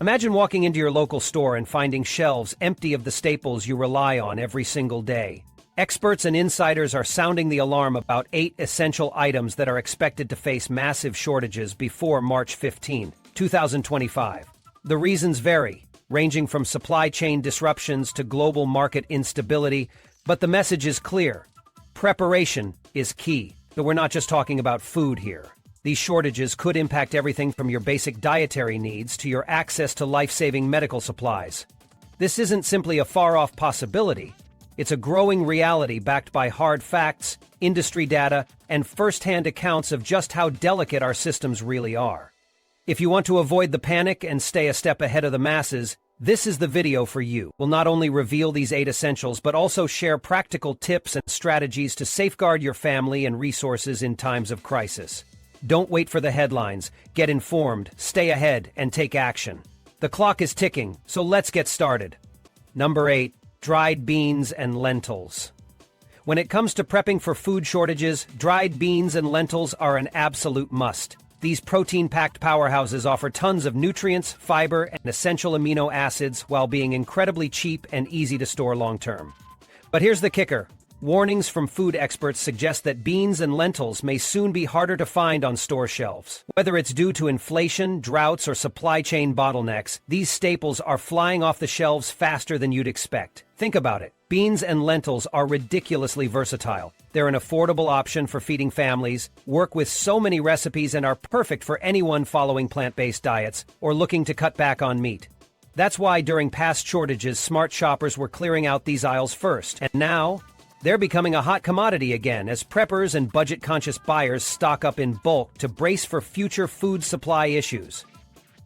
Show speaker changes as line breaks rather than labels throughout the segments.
Imagine walking into your local store and finding shelves empty of the staples you rely on every single day. Experts and insiders are sounding the alarm about 8 essential items that are expected to face massive shortages before March 15, 2025. The reasons vary, ranging from supply chain disruptions to global market instability, but the message is clear. Preparation is key. But we're not just talking about food here. These shortages could impact everything from your basic dietary needs to your access to life-saving medical supplies. This isn't simply a far-off possibility. It's a growing reality backed by hard facts, industry data, and first-hand accounts of just how delicate our systems really are. If you want to avoid the panic and stay a step ahead of the masses, this is the video for you. We'll not only reveal these 8 essentials, but also share practical tips and strategies to safeguard your family and resources in times of crisis. Don't wait for the headlines. Get informed, stay ahead, and take action. The clock is ticking, so let's get started. Number 8. Dried beans and lentils. When it comes to prepping for food shortages, dried beans and lentils are an absolute must. These protein-packed powerhouses offer tons of nutrients, fiber, and essential amino acids while being incredibly cheap and easy to store long-term. But here's the kicker. Warnings from food experts suggest that beans and lentils may soon be harder to find on store shelves. Whether it's due to inflation, droughts, or supply chain bottlenecks, these staples are flying off the shelves faster than you'd expect. Think about it. Beans and lentils are ridiculously versatile. They're an affordable option for feeding families, work with so many recipes, and are perfect for anyone following plant-based diets or looking to cut back on meat. That's why during past shortages, smart shoppers were clearing out these aisles first. And now, they're becoming a hot commodity again as preppers and budget-conscious buyers stock up in bulk to brace for future food supply issues.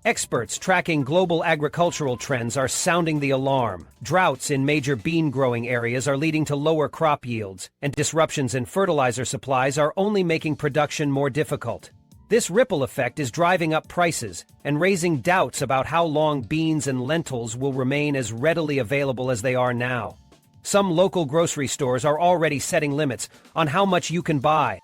Experts tracking global agricultural trends are sounding the alarm. Droughts in major bean-growing areas are leading to lower crop yields, and disruptions in fertilizer supplies are only making production more difficult. This ripple effect is driving up prices and raising doubts about how long beans and lentils will remain as readily available as they are now. Some local grocery stores are already setting limits on how much you can buy.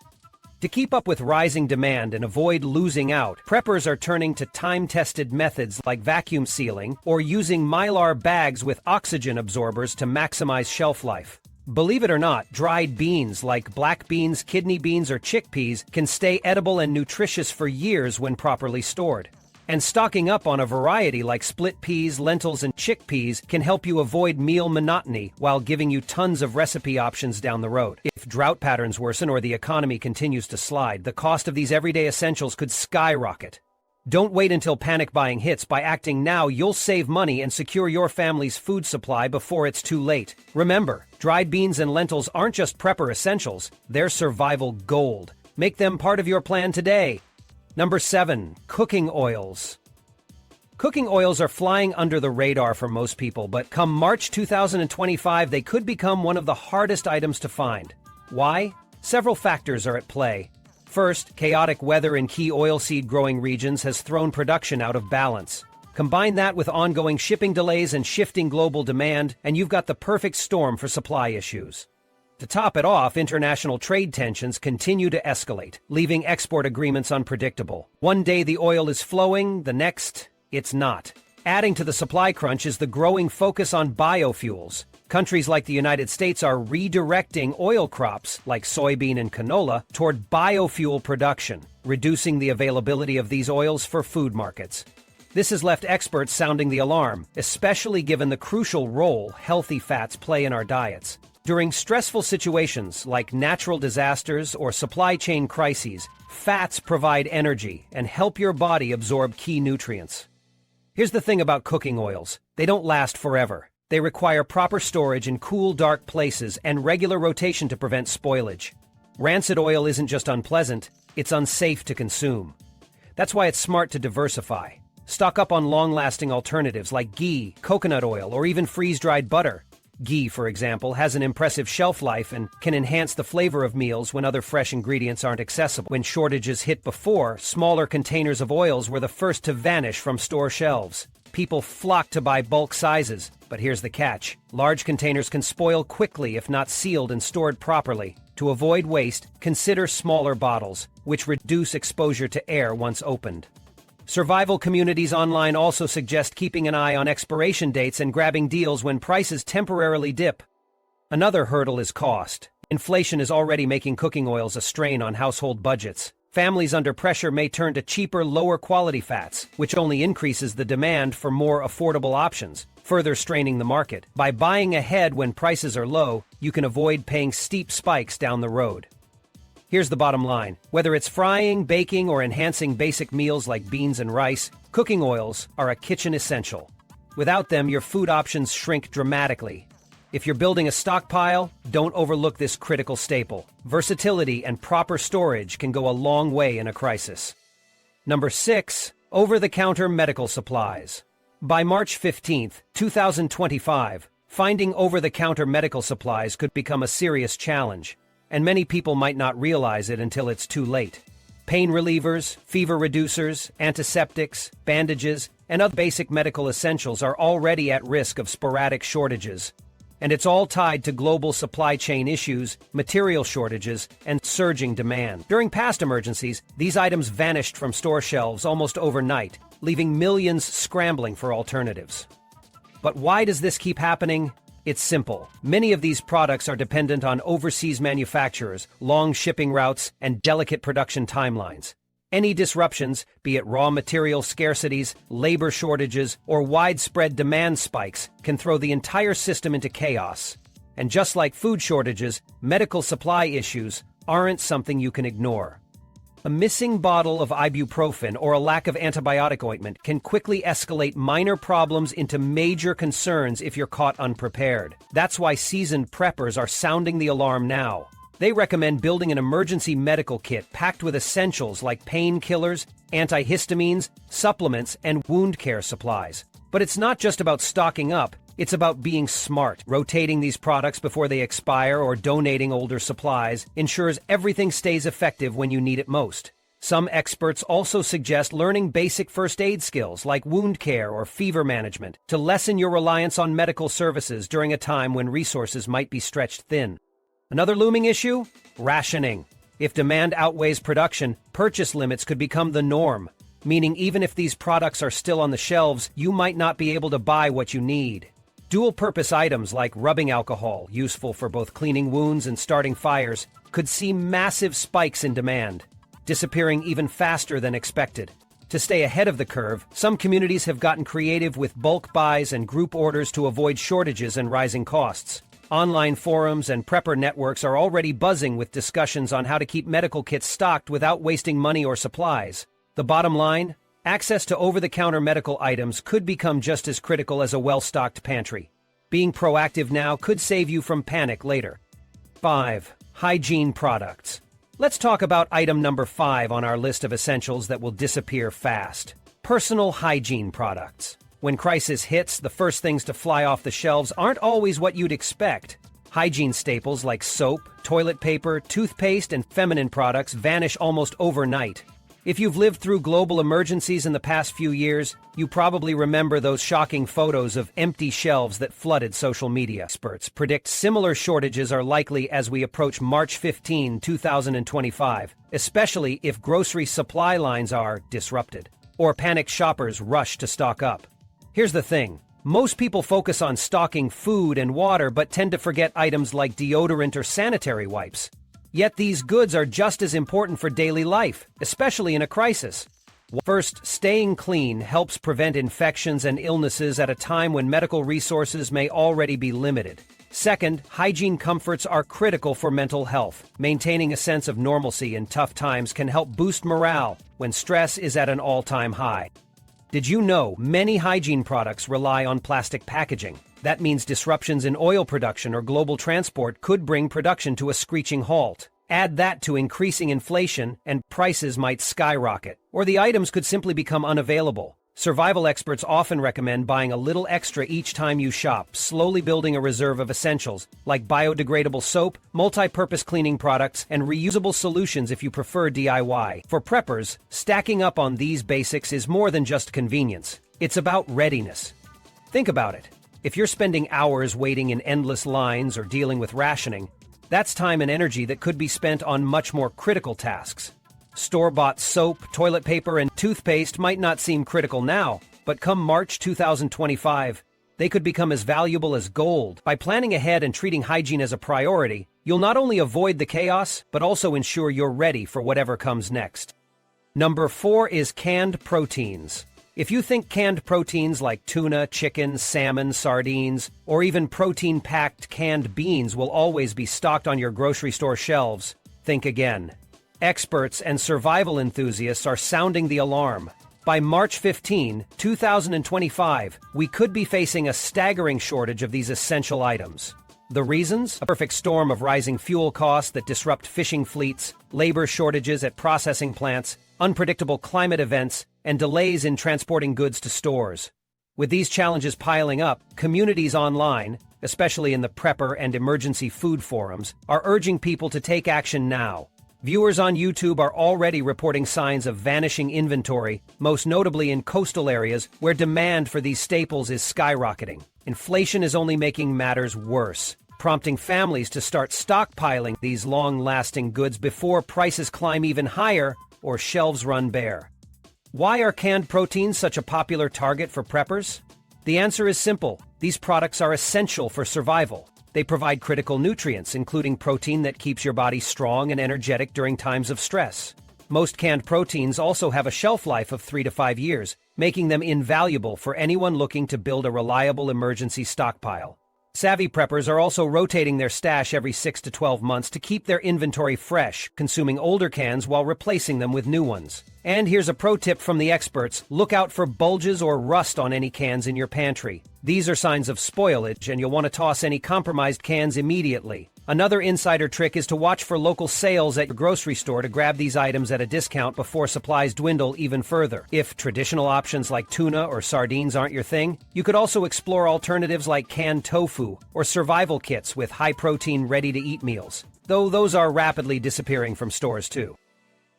To keep up with rising demand and avoid losing out, preppers are turning to time-tested methods like vacuum sealing or using Mylar bags with oxygen absorbers to maximize shelf life. Believe it or not, dried beans like black beans, kidney beans, or chickpeas can stay edible and nutritious for years when properly stored. And stocking up on a variety like split peas, lentils, and chickpeas can help you avoid meal monotony while giving you tons of recipe options down the road. If drought patterns worsen or the economy continues to slide, the cost of these everyday essentials could skyrocket. Don't wait until panic buying hits. By acting now, you'll save money and secure your family's food supply before it's too late. Remember, dried beans and lentils aren't just prepper essentials, they're survival gold. Make them part of your plan today. Number 7. Cooking oils. Cooking oils are flying under the radar for most people, but come March 2025, they could become one of the hardest items to find. Why? Several factors are at play. First, chaotic weather in key oilseed growing regions has thrown production out of balance. Combine that with ongoing shipping delays and shifting global demand, and you've got the perfect storm for supply issues. To top it off, international trade tensions continue to escalate, leaving export agreements unpredictable. One day the oil is flowing, the next, it's not. Adding to the supply crunch is the growing focus on biofuels. Countries like the United States are redirecting oil crops, like soybean and canola, toward biofuel production, reducing the availability of these oils for food markets. This has left experts sounding the alarm, especially given the crucial role healthy fats play in our diets. During stressful situations like natural disasters or supply chain crises, fats provide energy and help your body absorb key nutrients. Here's the thing about cooking oils. They don't last forever. They require proper storage in cool, dark places and regular rotation to prevent spoilage. Rancid oil isn't just unpleasant, it's unsafe to consume. That's why it's smart to diversify. Stock up on long-lasting alternatives like ghee, coconut oil, or even freeze-dried butter. Ghee, for example, has an impressive shelf life and can enhance the flavor of meals when other fresh ingredients aren't accessible. When shortages hit before, smaller containers of oils were the first to vanish from store shelves. People flocked to buy bulk sizes, but here's the catch. Large containers can spoil quickly if not sealed and stored properly. To avoid waste, consider smaller bottles, which reduce exposure to air once opened. Survival communities online also suggest keeping an eye on expiration dates and grabbing deals when prices temporarily dip. Another hurdle is cost. Inflation is already making cooking oils a strain on household budgets. Families under pressure may turn to cheaper, lower-quality fats, which only increases the demand for more affordable options, further straining the market. By buying ahead when prices are low, you can avoid paying steep spikes down the road. Here's the bottom line. Whether it's frying, baking, or enhancing basic meals like beans and rice, cooking oils are a kitchen essential. Without them, your food options shrink dramatically. If you're building a stockpile, don't overlook this critical staple. Versatility and proper storage can go a long way in a crisis. Number 6. Over-the-counter medical supplies. By March 15, 2025, finding over-the-counter medical supplies could become a serious challenge, and many people might not realize it until it's too late. Pain relievers, fever reducers, antiseptics, bandages, and other basic medical essentials are already at risk of sporadic shortages. And it's all tied to global supply chain issues, material shortages, and surging demand. During past emergencies, these items vanished from store shelves almost overnight, leaving millions scrambling for alternatives. But why does this keep happening? It's simple. Many of these products are dependent on overseas manufacturers, long shipping routes, and delicate production timelines. Any disruptions, be it raw material scarcities, labor shortages, or widespread demand spikes, can throw the entire system into chaos. And just like food shortages, medical supply issues aren't something you can ignore. A missing bottle of ibuprofen or a lack of antibiotic ointment can quickly escalate minor problems into major concerns if you're caught unprepared. That's why seasoned preppers are sounding the alarm now. They recommend building an emergency medical kit packed with essentials like painkillers, antihistamines, supplements, and wound care supplies. But it's not just about stocking up, it's about being smart. Rotating these products before they expire or donating older supplies ensures everything stays effective when you need it most. Some experts also suggest learning basic first aid skills like wound care or fever management to lessen your reliance on medical services during a time when resources might be stretched thin. Another looming issue? Rationing. If demand outweighs production, purchase limits could become the norm, meaning even if these products are still on the shelves, you might not be able to buy what you need. Dual-purpose items like rubbing alcohol, useful for both cleaning wounds and starting fires, could see massive spikes in demand, disappearing even faster than expected. To stay ahead of the curve, some communities have gotten creative with bulk buys and group orders to avoid shortages and rising costs. Online forums and prepper networks are already buzzing with discussions on how to keep medical kits stocked without wasting money or supplies. The bottom line? Access to over-the-counter medical items could become just as critical as a well-stocked pantry. Being proactive now could save you from panic later. 5. Hygiene products. Let's talk about item number 5 on our list of essentials that will disappear fast. Personal hygiene products. When crisis hits, the first things to fly off the shelves aren't always what you'd expect. Hygiene staples like soap, toilet paper, toothpaste, and feminine products vanish almost overnight. If you've lived through global emergencies in the past few years, you probably remember those shocking photos of empty shelves that flooded social media. Experts predict similar shortages are likely as we approach March 15, 2025, especially if grocery supply lines are disrupted, or panicked shoppers rush to stock up. Here's the thing. Most people focus on stocking food and water but tend to forget items like deodorant or sanitary wipes. Yet these goods are just as important for daily life, especially in a crisis. First, staying clean helps prevent infections and illnesses at a time when medical resources may already be limited. Second, hygiene comforts are critical for mental health. Maintaining a sense of normalcy in tough times can help boost morale when stress is at an all-time high. Did you know many hygiene products rely on plastic packaging? That means disruptions in oil production or global transport could bring production to a screeching halt. Add that to increasing inflation, and prices might skyrocket, or the items could simply become unavailable. Survival experts often recommend buying a little extra each time you shop, slowly building a reserve of essentials, like biodegradable soap, multi-purpose cleaning products, and reusable solutions if you prefer DIY. For preppers, stacking up on these basics is more than just convenience. It's about readiness. Think about it. If you're spending hours waiting in endless lines or dealing with rationing, that's time and energy that could be spent on much more critical tasks. Store-bought soap, toilet paper, and toothpaste might not seem critical now, but come March 2025, they could become as valuable as gold. By planning ahead and treating hygiene as a priority, you'll not only avoid the chaos, but also ensure you're ready for whatever comes next. Number 4 is canned proteins. If you think canned proteins like tuna, chicken, salmon, sardines, or even protein-packed canned beans will always be stocked on your grocery store shelves, think again. Experts and survival enthusiasts are sounding the alarm. By March 15, 2025, we could be facing a staggering shortage of these essential items. The reasons? A perfect storm of rising fuel costs that disrupt fishing fleets, labor shortages at processing plants, unpredictable climate events, and delays in transporting goods to stores. With these challenges piling up, communities online, especially in the prepper and emergency food forums, are urging people to take action now. Viewers on YouTube are already reporting signs of vanishing inventory, most notably in coastal areas where demand for these staples is skyrocketing. Inflation is only making matters worse, prompting families to start stockpiling these long-lasting goods before prices climb even higher or shelves run bare. Why are canned proteins such a popular target for preppers? The answer is simple. These products are essential for survival. They provide critical nutrients, including protein that keeps your body strong and energetic during times of stress. Most canned proteins also have a shelf life of 3 to 5 years, making them invaluable for anyone looking to build a reliable emergency stockpile. Savvy preppers are also rotating their stash every 6 to 12 months to keep their inventory fresh, consuming older cans while replacing them with new ones. And here's a pro tip from the experts: look out for bulges or rust on any cans in your pantry. These are signs of spoilage, and you'll want to toss any compromised cans immediately. Another insider trick is to watch for local sales at your grocery store to grab these items at a discount before supplies dwindle even further. If traditional options like tuna or sardines aren't your thing, you could also explore alternatives like canned tofu or survival kits with high-protein, ready-to-eat meals, though those are rapidly disappearing from stores too.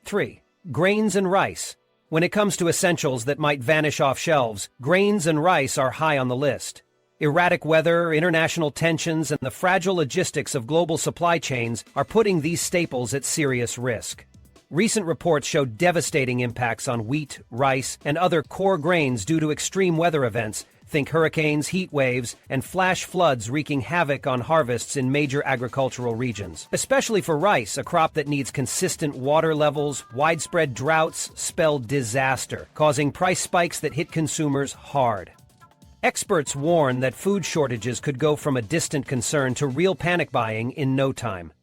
3. Grains and rice. When it comes to essentials that might vanish off shelves, grains and rice are high on the list. Erratic weather, international tensions, and the fragile logistics of global supply chains are putting these staples at serious risk. Recent reports show devastating impacts on wheat, rice, and other core grains due to extreme weather events. Think hurricanes, heat waves, and flash floods wreaking havoc on harvests in major agricultural regions. Especially for rice, a crop that needs consistent water levels, widespread droughts spell disaster, causing price spikes that hit consumers hard. Experts warn that food shortages could go from a distant concern to real panic buying in no time.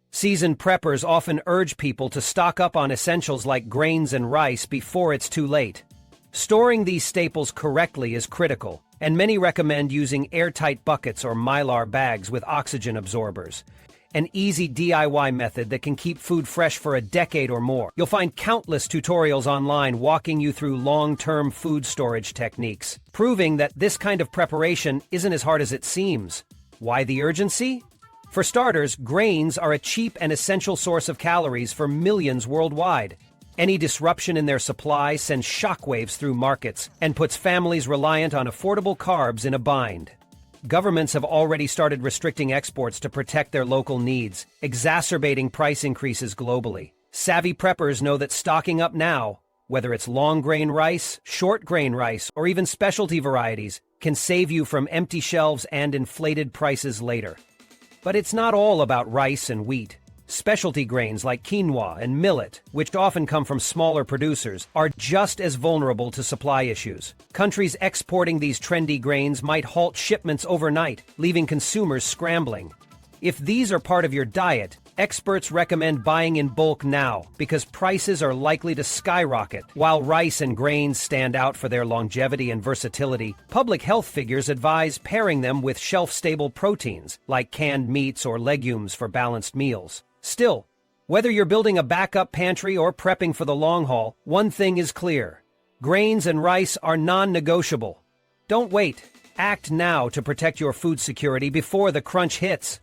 Seasoned preppers often urge people to stock up on essentials like grains and rice before it's too late. Storing these staples correctly is critical, and many recommend using airtight buckets or mylar bags with oxygen absorbers. An easy DIY method that can keep food fresh for a decade or more. You'll find countless tutorials online walking you through long-term food storage techniques, proving that this kind of preparation isn't as hard as it seems. Why the urgency? For starters, grains are a cheap and essential source of calories for millions worldwide. Any disruption in their supply sends shockwaves through markets and puts families reliant on affordable carbs in a bind. Governments have already started restricting exports to protect their local needs, exacerbating price increases globally. Savvy preppers know that stocking up now, whether it's long-grain rice, short-grain rice, or even specialty varieties, can save you from empty shelves and inflated prices later. But it's not all about rice and wheat. Specialty grains like quinoa and millet, which often come from smaller producers, are just as vulnerable to supply issues. Countries exporting these trendy grains might halt shipments overnight, leaving consumers scrambling. If these are part of your diet, experts recommend buying in bulk now because prices are likely to skyrocket. While rice and grains stand out for their longevity and versatility, public health figures advise pairing them with shelf-stable proteins like canned meats or legumes for balanced meals. Still, whether you're building a backup pantry or prepping for the long haul, one thing is clear: grains and rice are non-negotiable. Don't wait. Act now to protect your food security before the crunch hits.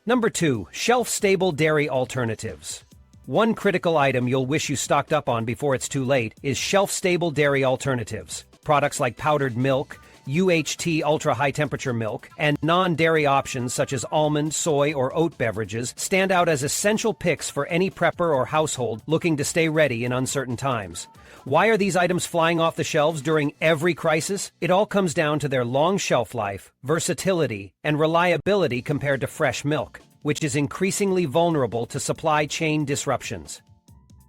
Number 2. Shelf-stable dairy alternatives. One critical item you'll wish you stocked up on before it's too late is shelf-stable dairy alternatives. Products like powdered milk, UHT ultra-high temperature milk, and non-dairy options such as almond, soy, or oat beverages stand out as essential picks for any prepper or household looking to stay ready in uncertain times. Why are these items flying off the shelves during every crisis? It all comes down to their long shelf life, versatility, and reliability compared to fresh milk, which is increasingly vulnerable to supply chain disruptions.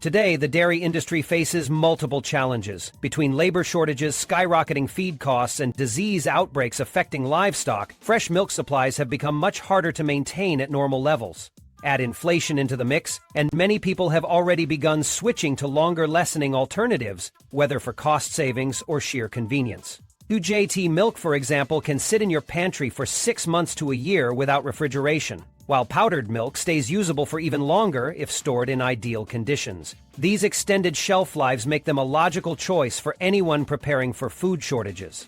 Today, the dairy industry faces multiple challenges. Between labor shortages, skyrocketing feed costs, and disease outbreaks affecting livestock, fresh milk supplies have become much harder to maintain at normal levels. Add inflation into the mix, and many people have already begun switching to longer lessening alternatives, whether for cost savings or sheer convenience. UHT milk, for example, can sit in your pantry for 6 months to a year without refrigeration, while powdered milk stays usable for even longer if stored in ideal conditions. These extended shelf lives make them a logical choice for anyone preparing for food shortages.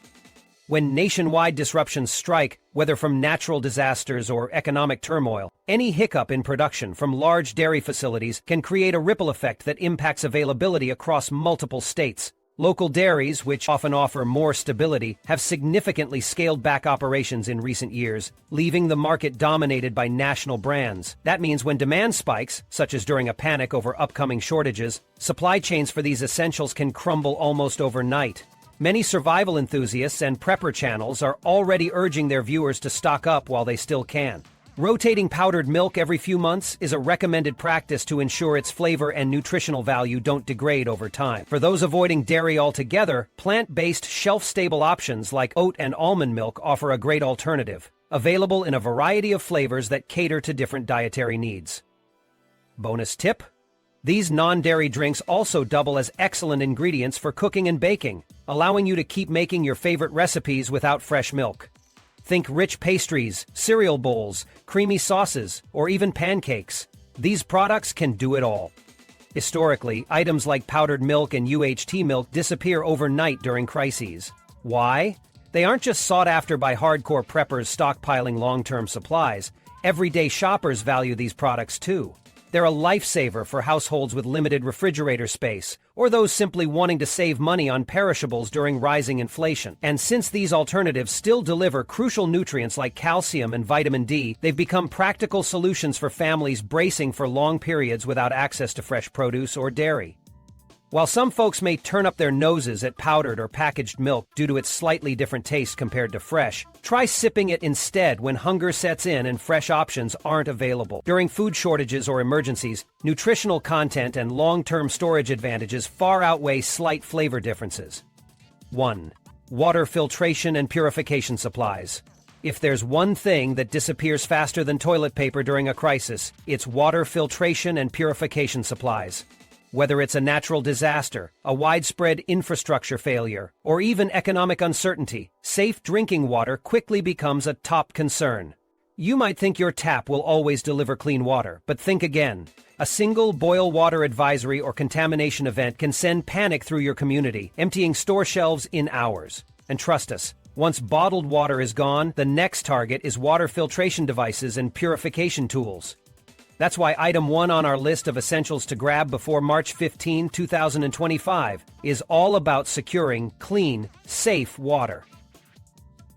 When nationwide disruptions strike, whether from natural disasters or economic turmoil, any hiccup in production from large dairy facilities can create a ripple effect that impacts availability across multiple states. Local dairies, which often offer more stability, have significantly scaled back operations in recent years, leaving the market dominated by national brands. That means when demand spikes, such as during a panic over upcoming shortages, supply chains for these essentials can crumble almost overnight. Many survival enthusiasts and prepper channels are already urging their viewers to stock up while they still can. Rotating powdered milk every few months is a recommended practice to ensure its flavor and nutritional value don't degrade over time. For those avoiding dairy altogether, plant-based shelf-stable options like oat and almond milk offer a great alternative, available in a variety of flavors that cater to different dietary needs. Bonus tip: these non-dairy drinks also double as excellent ingredients for cooking and baking, allowing you to keep making your favorite recipes without fresh milk. Think rich pastries, cereal bowls, creamy sauces, or even pancakes. These products can do it all. Historically, items like powdered milk and UHT milk disappear overnight during crises. Why? They aren't just sought after by hardcore preppers stockpiling long-term supplies. Everyday shoppers value these products too. They're a lifesaver for households with limited refrigerator space, or those simply wanting to save money on perishables during rising inflation. And since these alternatives still deliver crucial nutrients like calcium and vitamin D, they've become practical solutions for families bracing for long periods without access to fresh produce or dairy. While some folks may turn up their noses at powdered or packaged milk due to its slightly different taste compared to fresh, try sipping it instead when hunger sets in and fresh options aren't available. During food shortages or emergencies, nutritional content and long-term storage advantages far outweigh slight flavor differences. 1. Water filtration and purification supplies. If there's one thing that disappears faster than toilet paper during a crisis, it's water filtration and purification supplies. Whether it's a natural disaster, a widespread infrastructure failure, or even economic uncertainty, safe drinking water quickly becomes a top concern. You might think your tap will always deliver clean water, but think again. A single boil water advisory or contamination event can send panic through your community, emptying store shelves in hours. And trust us, once bottled water is gone, the next target is water filtration devices and purification tools. That's why item 1 on our list of essentials to grab before March 15, 2025 is all about securing clean, safe water.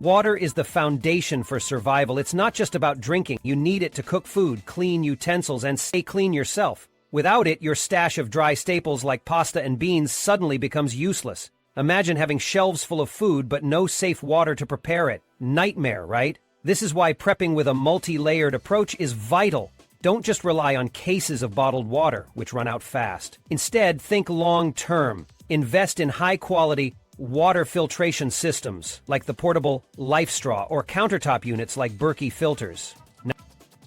Water is the foundation for survival. It's not just about drinking. You need it to cook food, clean utensils, and stay clean yourself. Without it, your stash of dry staples like pasta and beans suddenly becomes useless. Imagine having shelves full of food but no safe water to prepare it. Nightmare, right? This is why prepping with a multi-layered approach is vital. Don't just rely on cases of bottled water, which run out fast. Instead, think long-term. Invest in high-quality water filtration systems, like the portable LifeStraw or countertop units like Berkey filters.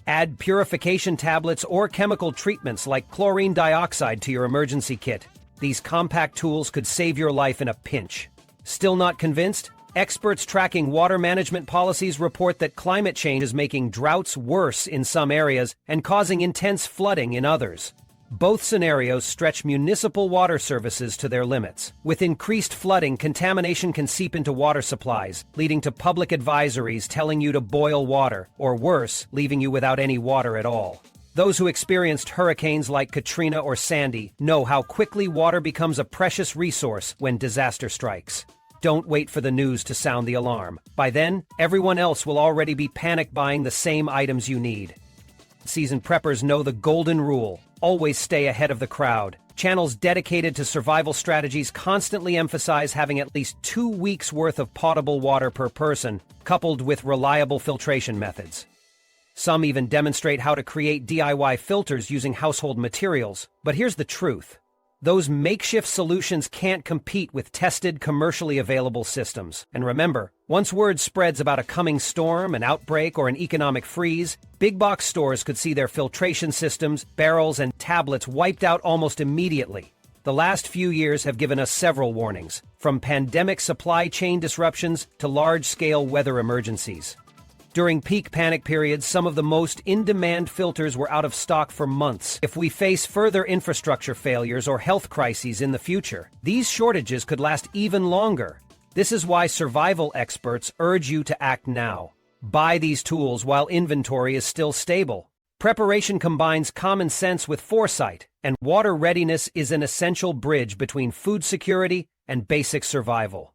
Add purification tablets or chemical treatments like chlorine dioxide to your emergency kit. These compact tools could save your life in a pinch. Still not convinced? Experts tracking water management policies report that climate change is making droughts worse in some areas and causing intense flooding in others. Both scenarios stretch municipal water services to their limits. With increased flooding, contamination can seep into water supplies, leading to public advisories telling you to boil water, or worse, leaving you without any water at all. Those who experienced hurricanes like Katrina or Sandy know how quickly water becomes a precious resource when disaster strikes. Don't wait for the news to sound the alarm. By then, everyone else will already be panic buying the same items you need. Seasoned preppers know the golden rule: always stay ahead of the crowd. Channels dedicated to survival strategies constantly emphasize having at least 2 weeks' worth of potable water per person, coupled with reliable filtration methods. Some even demonstrate how to create DIY filters using household materials. But here's the truth: those makeshift solutions can't compete with tested, commercially available systems. And remember, once word spreads about a coming storm, an outbreak, or an economic freeze, big box stores could see their filtration systems, barrels, and tablets wiped out almost immediately. The last few years have given us several warnings, from pandemic supply chain disruptions to large-scale weather emergencies. During peak panic periods, some of the most in-demand filters were out of stock for months. If we face further infrastructure failures or health crises in the future, these shortages could last even longer. This is why survival experts urge you to act now. Buy these tools while inventory is still stable. Preparation combines common sense with foresight, and water readiness is an essential bridge between food security and basic survival.